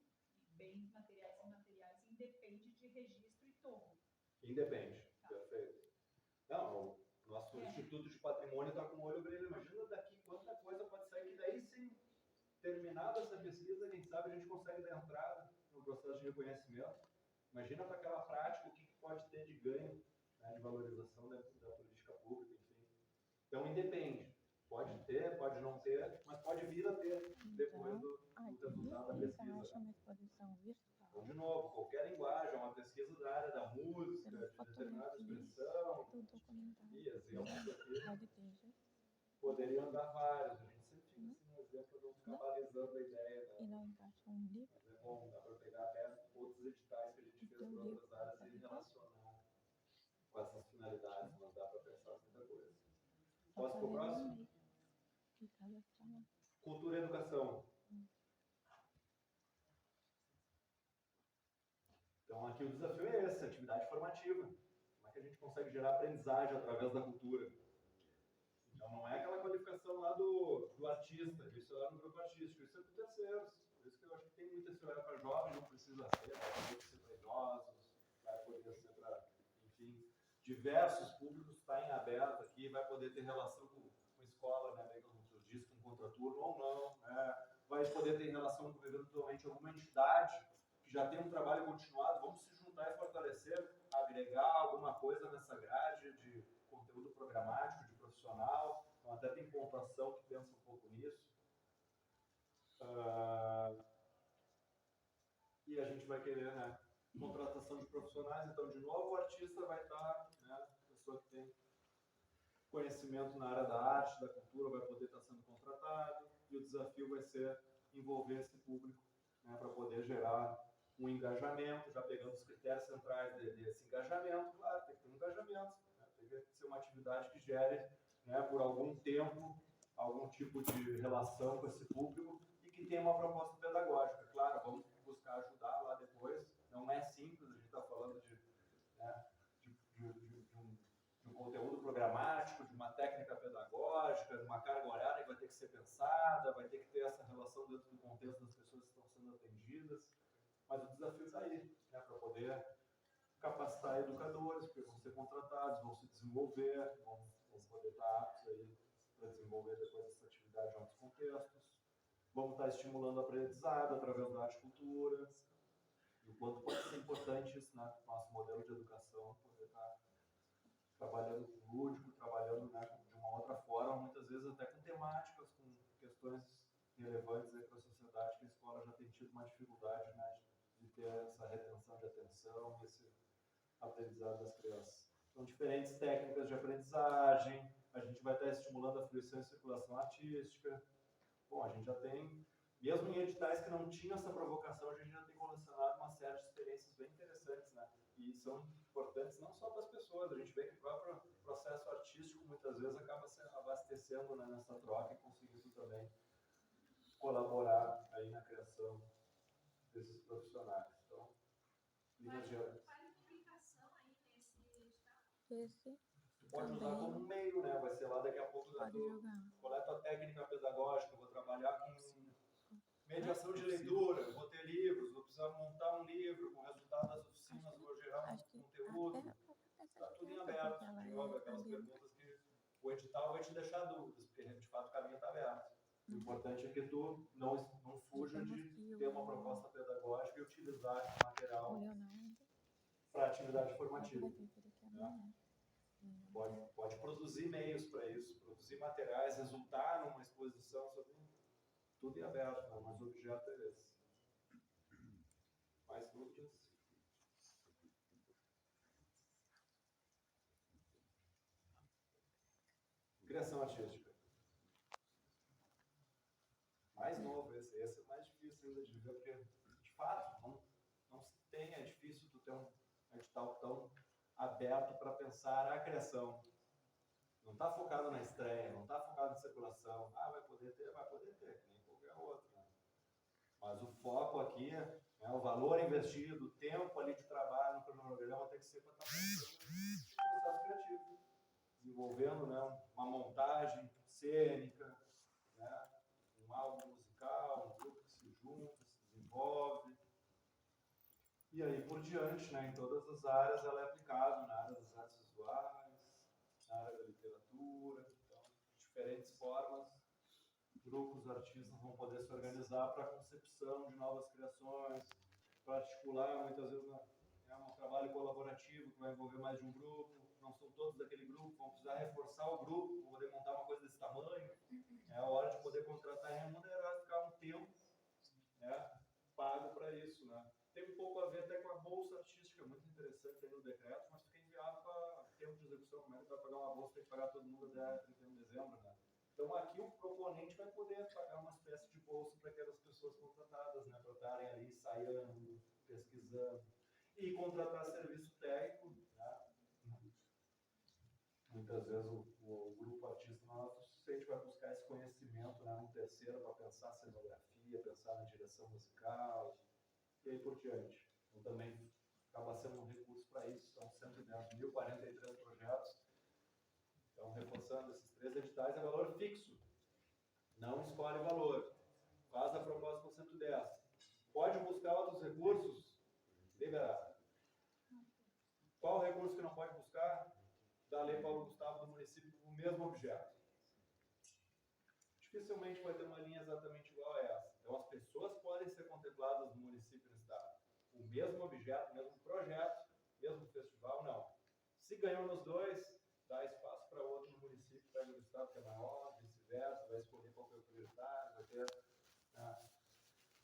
e bens materiais e imateriais, independe de registro e tombo. Independe, Tá. perfeito. Não, o nosso Instituto de Patrimônio está com o olho brilhando. Imagina daqui quanta coisa pode sair, que daí sim, terminada essa pesquisa, quem sabe a gente consegue dar entrada no processo de reconhecimento. Imagina para aquela prática o que pode ter de ganho, né, de valorização da política pública, enfim. Então, independe. Pode ter, pode não ter, mas pode vir a ter depois do resultado da pesquisa. Uma exposição virtual. Então, de novo, qualquer linguagem, uma pesquisa da área da música, de determinada expressão, do documentário e exemplos aqui heritage poderiam dar vários. A gente sempre fica assim, um exemplo, não ficar balizando a ideia, e né? não encaixa um livro. Mas é bom, dá para pegar até outros editais que a gente fez para outras áreas e relacionar com essas finalidades, mas dá para pensar muita coisa. Posso para o próximo? E cadastrar lá. Cultura e educação. Então, aqui o desafio é esse, atividade formativa. Como é que a gente consegue gerar aprendizagem através da cultura? Então, não é aquela qualificação lá do artista, isso é lá no grupo artístico, isso é para terceiros. Por isso que eu acho que tem muito esse olhar para jovens, não precisa ser, vai poder ser para idosos, vai poder ser para, enfim, diversos públicos, está em aberto aqui, vai poder ter relação com escola, né, bem como eu disse, com contraturno ou não, né? Vai poder ter relação com, eventualmente, alguma entidade que já tem um trabalho continuado, vamos se juntar e fortalecer, agregar alguma coisa nessa grade de conteúdo programático, de profissional, então até tem pontuação que pensa um pouco nisso. E a gente vai querer, né, contratação de profissionais, então de novo o artista vai estar, né, a pessoa que tem conhecimento na área da arte, da cultura, vai poder estar sendo contratado, e o desafio vai ser envolver esse público, né, para poder gerar um engajamento, já pegando os critérios centrais desse engajamento. Claro, tem que ter um engajamento, né, tem que ser uma atividade que gere, né, por algum tempo, algum tipo de relação com esse público e que tenha uma proposta pedagógica. Claro, vamos buscar ajudar lá depois, não é simples, a gente está falando de, né, de um conteúdo programático, de uma técnica pedagógica, de uma carga horária que vai ter que ser pensada, vai ter que ter essa relação dentro do contexto das pessoas que estão sendo atendidas, mas o desafio está aí, né, para poder capacitar educadores, porque vão ser contratados, vão se desenvolver, vão poder estar aptos aí para desenvolver depois essa atividade em outros contextos, vamos estar estimulando o aprendizado através da arte e cultura, e o quanto pode ser importante isso, né, nosso modelo de educação, poder estar trabalhando com lúdico, trabalhando, né, de uma outra forma, muitas vezes até com temáticas, com questões relevantes para a sociedade, que a escola já tem tido uma dificuldade, né, de ter essa retenção de atenção, esse aprendizado das crianças. Então, diferentes técnicas de aprendizagem, a gente vai estar estimulando a fruição e circulação artística. Bom, a gente já tem, mesmo em editais que não tinham essa provocação, a gente já tem colecionado uma série de experiências bem interessantes, né? E são importantes não só para as pessoas, a gente vê que o próprio processo artístico muitas vezes acaba se abastecendo, né, nessa troca e conseguindo também colaborar aí na criação desses profissionais. Então, linhas gerais. Qualificação aí nesse edital? Esse Tu pode usar também como um meio, né? Vai ser lá daqui a pouco da pode jogar. qual é a tua técnica pedagógica, eu vou trabalhar com mediação de leitura, vou ter livros, vou precisar montar um livro com o resultado das oficinas, vou gerar um Acho que conteúdo. até Está tudo em essa aberto. porque ela De novo, é aquelas ambiental. perguntas que o edital vai te deixar dúvidas, porque de fato o caminho está aberto. O importante é que tu não fuja de ter uma proposta pedagógica e utilizar esse O material Leonardo para atividade vai formativa. ter que amanhã. Pode produzir meios para isso, produzir materiais, resultar numa exposição sobre tudo em aberto, né? Mas o objeto é esse. Mais dúvidas? Criação artística. Mais novo esse é mais difícil ainda de ver, porque de fato não se tem, é difícil tu ter um edital tão aberto para pensar a criação. Não está focado na estreia, não está focado na circulação. Ah, vai poder ter, que nem qualquer outro. Né? Mas o foco aqui, né, o valor investido, o tempo ali de trabalho no cronograma tem que ser para estar pensando no processo criativo. envolvendo, né, uma montagem cênica, né, um álbum musical, um grupo que se junta, se desenvolve. E aí por diante, né, em todas as áreas ela é aplicada, na área das artes visuais, na área da literatura, então, de diferentes formas, grupos, artistas vão poder se organizar para a concepção de novas criações, para articular, muitas vezes, um trabalho colaborativo que vai envolver mais de um grupo, não são todos daquele grupo, vão precisar reforçar o grupo para poder montar uma coisa desse tamanho. É a hora de poder contratar e remunerar, ficar um tempo, né, pago para isso, né. Tem um pouco a ver até com a bolsa artística, muito interessante aí no decreto, mas fica inviável para tempo de execução. Como é que vai pagar uma bolsa, tem que pagar todo mundo até 31 de dezembro, né? Então aqui o proponente vai poder pagar uma espécie de bolsa para aquelas pessoas contratadas, né, para estarem ali ensaiando, pesquisando, e contratar serviço técnico, né? Muitas vezes o grupo artista nosso vai buscar esse conhecimento, né, no terceiro para pensar a cenografia, pensar na direção musical, e aí por diante. Então também acaba sendo um recurso para isso, são 110.043 projetos. Então, reforçando esses 3 editais, é valor fixo, não escolhe valor, faz a proposta com 110. Pode buscar outros recursos? Liberado. Qual recurso que não pode buscar? Da Lei Paulo Gustavo do município, o mesmo objeto. Dificilmente vai ter uma linha exatamente igual a essa. Então, as pessoas podem ser contempladas no município e no estado. O mesmo objeto, o mesmo projeto, mesmo festival, não. Se ganhou nos dois, dá espaço para outro no município, pega o estado que é maior, vice-versa, vai escolher qual foi o prioritário, vai ter, né,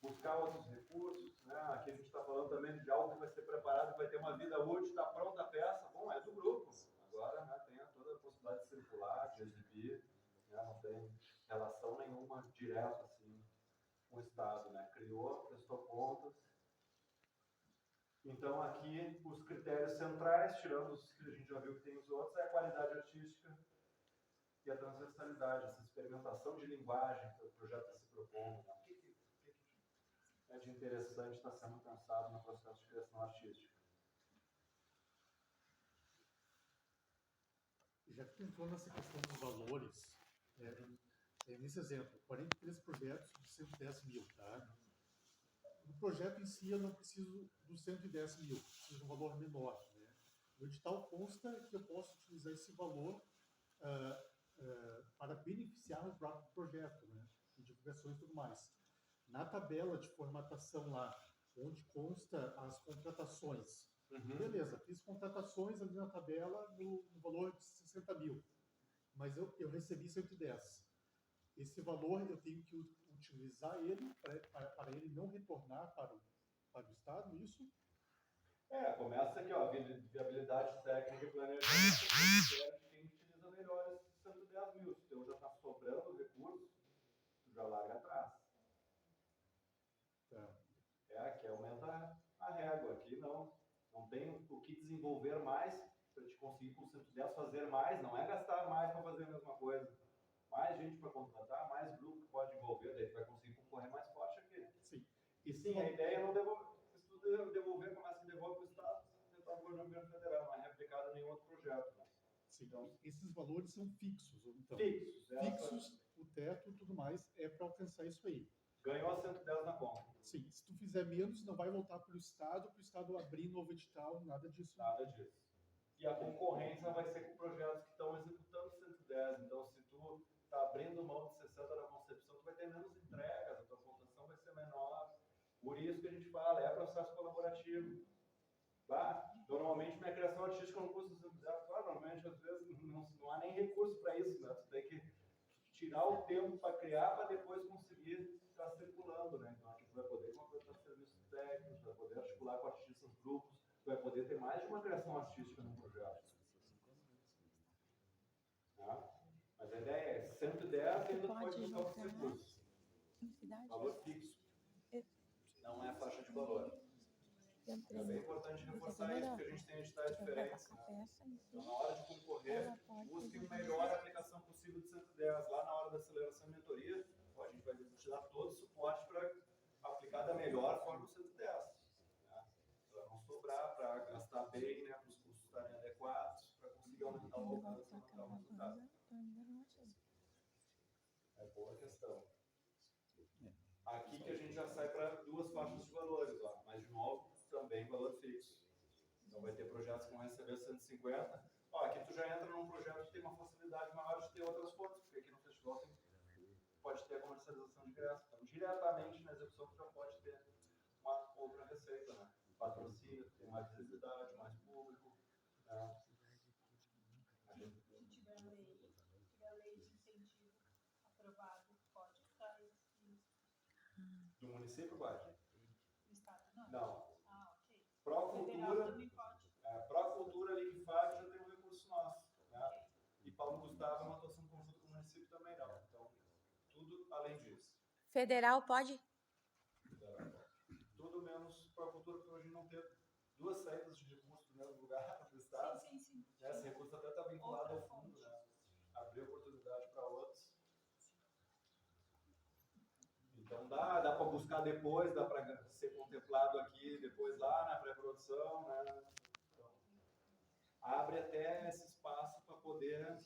buscar outros recursos, né? Aqui a gente está falando também de algo que vai ser preparado, vai ter uma vida útil, está pronta a peça, bom, é do grupo. Agora, né, tem toda a possibilidade de circular, de exibir, né, não tem relação nenhuma direta assim, com o Estado, né? Criou, prestou contas. Então aqui os critérios centrais, tirando os que a gente já viu que tem os outros, é a qualidade artística e a transversalidade, essa experimentação de linguagem que o projeto está se propondo. Né? O que é de interessante está sendo pensado no processo de criação artística? Já que tu entrou nessa questão dos valores, nesse exemplo, 43 projetos de 110 mil, tá? No projeto em si, eu não preciso dos 110 mil, preciso de um valor menor, né? No edital consta que eu posso utilizar esse valor para beneficiar o próprio projeto, né? Em divulgações e tudo mais. Na tabela de formatação lá, onde consta as contratações, beleza, fiz contratações ali na tabela no valor de 60 mil, mas eu recebi 110. Esse valor eu tenho que utilizar ele para ele não retornar para o Estado, isso? Começa aqui, ó, viabilidade técnica e planejamento, quem utiliza melhor esses 110 mil. Se então já está sobrando recurso, tu já larga atrás. Tá. Aqui aumenta a régua, aqui não tem o que desenvolver mais para te conseguir com 110 fazer mais, não é gastar mais para fazer a mesma coisa. Mais gente para contratar, mais grupo que pode envolver, daí tu vai conseguir concorrer mais forte aqui. Sim. E sim, a ideia é não devolver, se tu devolver, começa a devolver para o Estado, tentar o governo federal, não é replicado em nenhum outro projeto. Né? Sim, então, esses valores são fixos, então. Fixos, o teto e tudo mais é para alcançar isso aí. Ganhou a 110 na conta. Sim, se tu fizer menos, não vai voltar para o Estado abrir novo edital, nada disso. Nada disso. E a concorrência vai ser com projetos que estão executando 110. Então, se tu está abrindo mão de 60 na concepção, tu vai ter menos entregas, a tua pontuação vai ser menor. Por isso que a gente fala, é processo colaborativo. Tá? Normalmente, minha criação artística não custa 110. Normalmente, às vezes, não há nem recurso para isso. Né? Tu tem que tirar o tempo para criar, para depois conseguir estar circulando. Né? Então, aqui tu vai poder contratar serviços técnicos, vai poder articular com artistas, grupos, tu vai poder ter mais de uma criação artística no projeto. Tá? Mas a ideia é 110 e ainda pode buscar outros recursos. Valor fixo. Não é faixa de valor. É bem importante reforçar isso, porque a gente tem editais diferentes. Né? Então, na hora de concorrer, busque a melhor aplicação possível de 110. Lá na hora da aceleração e mentoria, a gente vai te dar todo o suporte para aplicar da melhor forma o 110. Né? Para não sobrar, para gastar bem, né? Para os custos estarem adequados, para conseguir aumentar o alcance. dar um resultado. Eu ainda não achei. É boa questão. Aqui que a gente já sai para duas faixas de valores, ó, mas de novo, também valor fixo. Então vai ter projetos que vão receber 150. Ó, aqui tu já entra num projeto que tem uma facilidade maior de ter outras fontes, porque aqui no festival pode ter a comercialização de ingressos. Então, diretamente na execução tu já pode ter uma outra receita, né? Patrocínio, tem mais visibilidade, mais público. Né? Se tiver lei de incentivo aprovado, pode para esse Do município vai? do estado, não? Não. Ah, ok. Procultura, Federal também pode. Procultura, Liquifag já tem um recurso nosso. Né? Ok. E Paulo Gustavo é uma atuação conjunta com o município também não. Então, tudo além disso. Federal pode? Tudo menos Procultura, porque hoje não tem duas saídas de recurso do mesmo lugar do estado. Sim. Esse recurso até está vinculado ao fundo, né? Abrir oportunidade para outros. Então dá para buscar depois, dá para ser contemplado aqui, depois lá na pré-produção, né? Então, abre até esse espaço para poder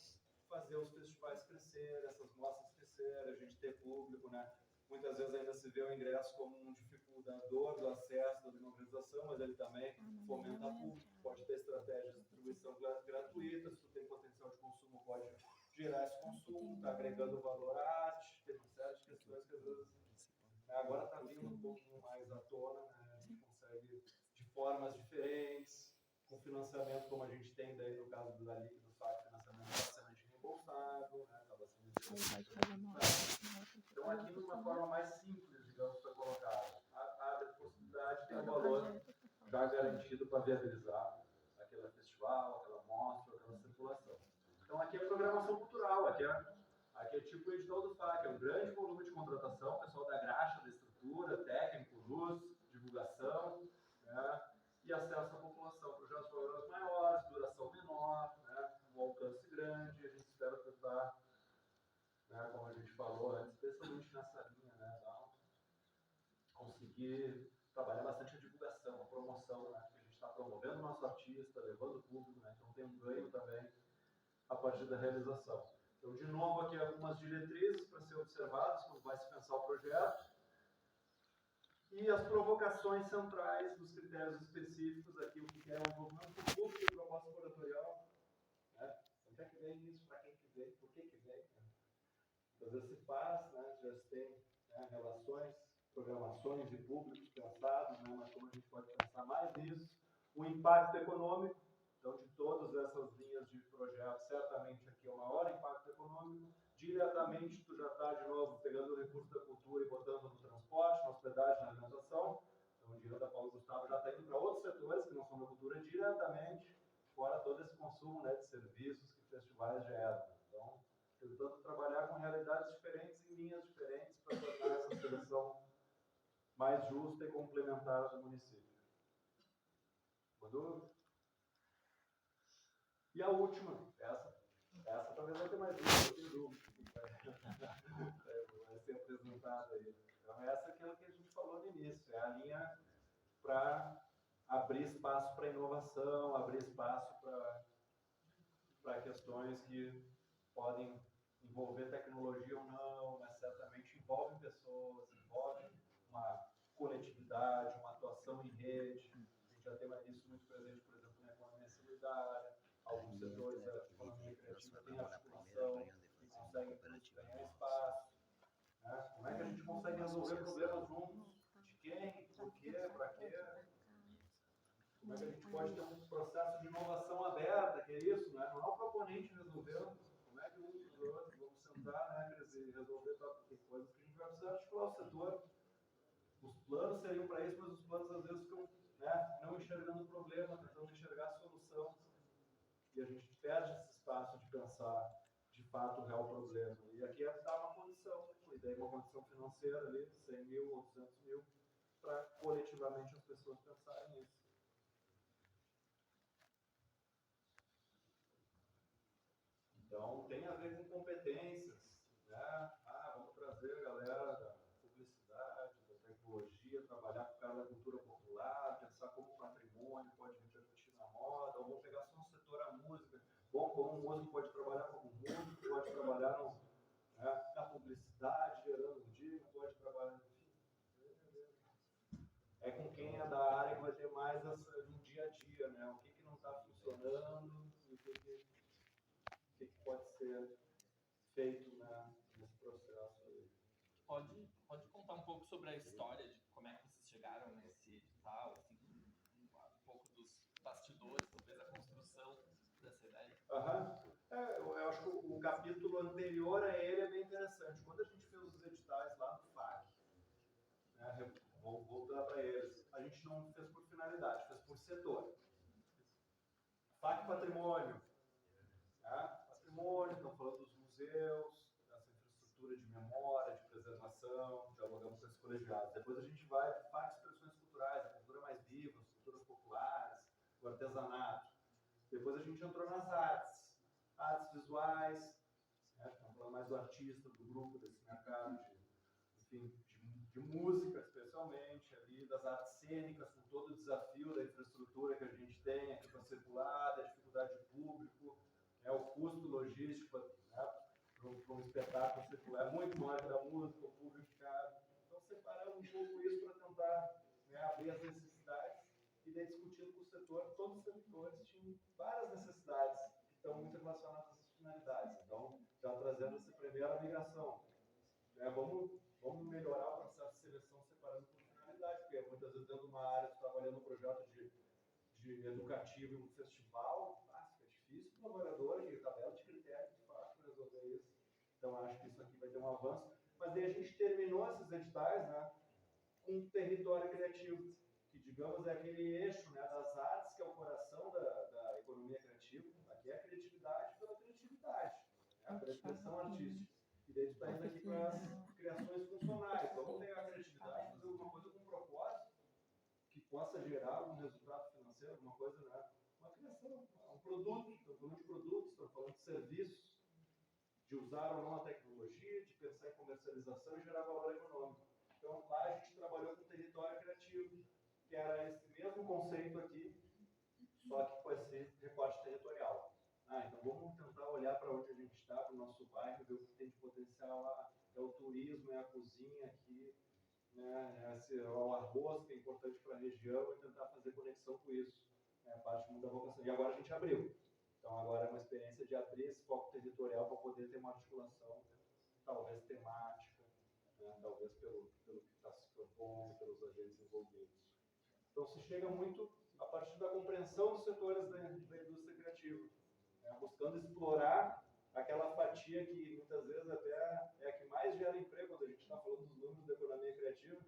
fazer os festivais crescer, essas mostras crescerem, a gente ter público, né? Muitas vezes ainda se vê o ingresso como um dificultador do acesso, da democratização, mas ele também fomenta público, pode ter estratégias de distribuição gratuita, se tu tem potencial de consumo, pode gerar esse consumo, está agregando valor à arte, tem uma série de questões que às vezes agora está vindo um pouco mais à tona, né? A gente consegue de formas diferentes, com financiamento como a gente tem daí no caso do Dali, do FAC, financiamento parcialmente reembolsado, né? Acaba sendo então aqui de uma forma mais simples, digamos, foi colocado, abre a possibilidade de ter um valor já garantido para viabilizar aquele festival, aquela mostra, aquela circulação. Então aqui é programação cultural, aqui é tipo o edital do FAC, é um grande volume de contratação, pessoal da graxa, da estrutura, técnico, luz, divulgação, né? E acesso à população, projetos de programas maiores, duração menor, né? Um alcance grande, a gente espera tentar, né, como a gente falou antes, especialmente nessa linha, né, conseguir trabalhar bastante a divulgação, a promoção, né, que a gente está promovendo o nosso artista, levando o público, né, então tem um ganho também a partir da realização. Então, de novo, aqui algumas diretrizes para ser observadas quando vai se pensar o projeto e as provocações centrais dos critérios específicos, aqui o que é o envolvimento do público e proposta curatorial, né? Onde é que vem isso, para quem que vem, por que que vem, né? Às vezes se faz, né? Já se tem, né, relações, programações e públicos pensados, né? Mas como a gente pode pensar mais nisso, o impacto econômico. Então, de todas essas linhas de projeto, certamente aqui é o maior impacto econômico. Diretamente, tu já está, de novo, pegando o recurso da cultura e botando no transporte, na hospedagem, na alimentação. Então, o dinheiro da Paulo Gustavo já está indo para outros setores que não são da cultura diretamente, fora todo esse consumo, né, de serviços que festivais geram. Então, tentando trabalhar com realidades diferentes em linhas diferentes para tornar essa seleção mais justa e complementar do município. Mandou? E a última, essa talvez vai ter mais dúvida, vai ser apresentada aí. Então, essa é aquilo que a gente falou no início, é a linha para abrir espaço para inovação, abrir espaço para questões que podem envolver tecnologia ou não, mas certamente envolvem pessoas, envolvem uma coletividade, uma atuação em rede. A gente já tem isso muito presente, por exemplo, na economia solidária. Alguns setores da economia criativa têm articulação e conseguem ganhar espaço. Né? Como é que a gente consegue resolver problemas juntos? De quem? Por quê? Para quê? Como é que a gente pode ter um processo de inovação aberta, que é isso, né? Não é o proponente resolvendo. Como é que um e o outro vamos sentar, né, e resolver coisas que a gente vai precisar articular o setor. Os planos seriam para isso, mas os planos às vezes ficam, né, não enxergando o problema, tentando enxergar a solução. E a gente perde esse espaço de pensar de fato o real problema. E aqui é dar uma condição, e daí uma condição financeira ali, 100 mil ou 200 mil, para coletivamente as pessoas pensarem nisso. Então, tem a ver com competências, né? Vamos trazer a galera da publicidade, da tecnologia, trabalhar com o cara da cultura popular, pensar como o patrimônio pode repercutir na moda, ou vou pegar só um setor a música. Bom, como um músico pode trabalhar como músico, pode trabalhar na publicidade, gerando um dia, pode trabalhar, enfim. É com quem é da área que vai ter mais no dia a dia, né? O que não está funcionando e o que pode ser feito, né, nesse processo aí. Pode contar um pouco sobre a história de como é que vocês chegaram nesse edital, assim, um pouco dos bastidores, talvez a construção dessa ideia? Eu acho que o capítulo anterior a ele é bem interessante. Quando a gente fez os editais lá no FAC, né, vou voltar para eles, a gente não fez por finalidade, fez por setor. FAC Patrimônio. Patrimônio, estamos falando dos museus, dessa infraestrutura de memória, de preservação, dialogamos com esses colegiados. Depois a gente vai para FAC Expressões Culturais, a cultura mais viva, as culturas populares, o artesanato. Depois a gente entrou nas artes visuais, né? Estamos falando mais do artista, do grupo, desse mercado de música, especialmente, ali, das artes cênicas, com todo o desafio da infraestrutura que a gente tem aqui para circular, da dificuldade de público, o custo logístico, né, para um espetáculo circular é muito maior que da música, o público caro. Então, separamos um pouco isso para tentar, né, abrir as necessidades e daí discutindo com o setor, todos os setores tinham várias necessidades que estão muito relacionadas às finalidades. Então, já trazendo essa primeira migração. Vamos melhorar o processo de seleção separando por finalidade, porque muitas vezes dentro de uma área, trabalhando um projeto de educativo em um festival, fica difícil para o avaliador e tabela de critérios de fato para resolver isso. Então, acho que isso aqui vai ter um avanço. Mas daí a gente terminou esses editais, né, com um território criativo, que, digamos, é aquele eixo, né, das artes, que é o coração da economia criativa. Aqui é a criatividade pela criatividade, né, pela expressão artística. E daí tu está indo aqui para as criações funcionais. Vamos pegar a criatividade, fazer alguma coisa com propósito, que possa gerar algum resultado financeiro, alguma coisa, né? Uma criação, um produto. Estamos falando de produtos, estamos falando de serviços, de usar ou não a tecnologia, de pensar em comercialização e gerar valor econômico. Então, lá a gente trabalhou com território criativo, que era esse mesmo conceito aqui, só que com esse recorte territorial. Então vamos tentar olhar para onde a gente está, para o nosso bairro, ver o que tem de potencial lá. É o turismo, é a cozinha aqui, né, o arroz, que é importante para a região, e tentar fazer conexão com isso. É a parte da vocação. E agora a gente abriu. Então agora é uma experiência de abrir esse foco territorial para poder ter uma articulação, talvez temática, né, talvez pelo que está se propondo, pelos agentes envolvidos. Então se chega muito a partir da compreensão dos setores da indústria criativa, né, buscando explorar aquela fatia que muitas vezes até é a que mais gera emprego quando a gente está falando dos números da economia criativa.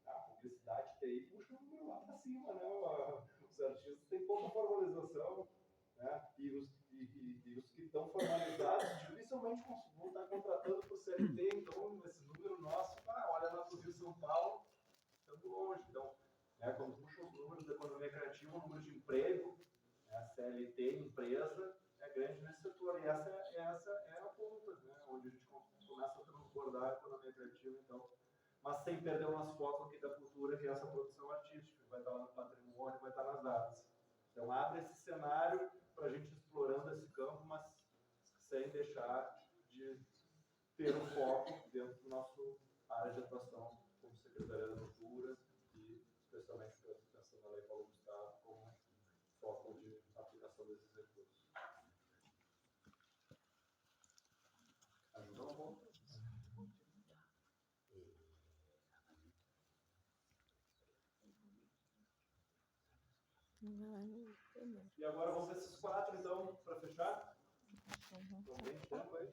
A publicidade, TI, puxa o número lá para cima, né? Os artistas têm pouca formalização, né? E os que estão formalizados dificilmente vão estar contratando por CLT, então esse número nosso, olha lá para o Rio São Paulo, estamos longe. Então, quando puxa os números da economia criativa, o número de emprego, CLT, empresa, é grande nesse setor. E essa é a ponta, né, onde a gente começa a transbordar a economia criativa, então, mas sem perder o nosso foco aqui da cultura, que é essa produção artística, que vai estar lá no patrimônio, vai estar nas artes. Então, abre esse cenário para a gente explorando esse campo, mas sem deixar de ter um foco dentro do nosso área de atuação, como Secretaria da Cultura e, especialmente, pensando na Lei Paulo Gustavo, como foco de aplicação desses recursos. Ajudou um pouco? E agora vamos ver esses quatro, então, para fechar? Então, bem tempo aí.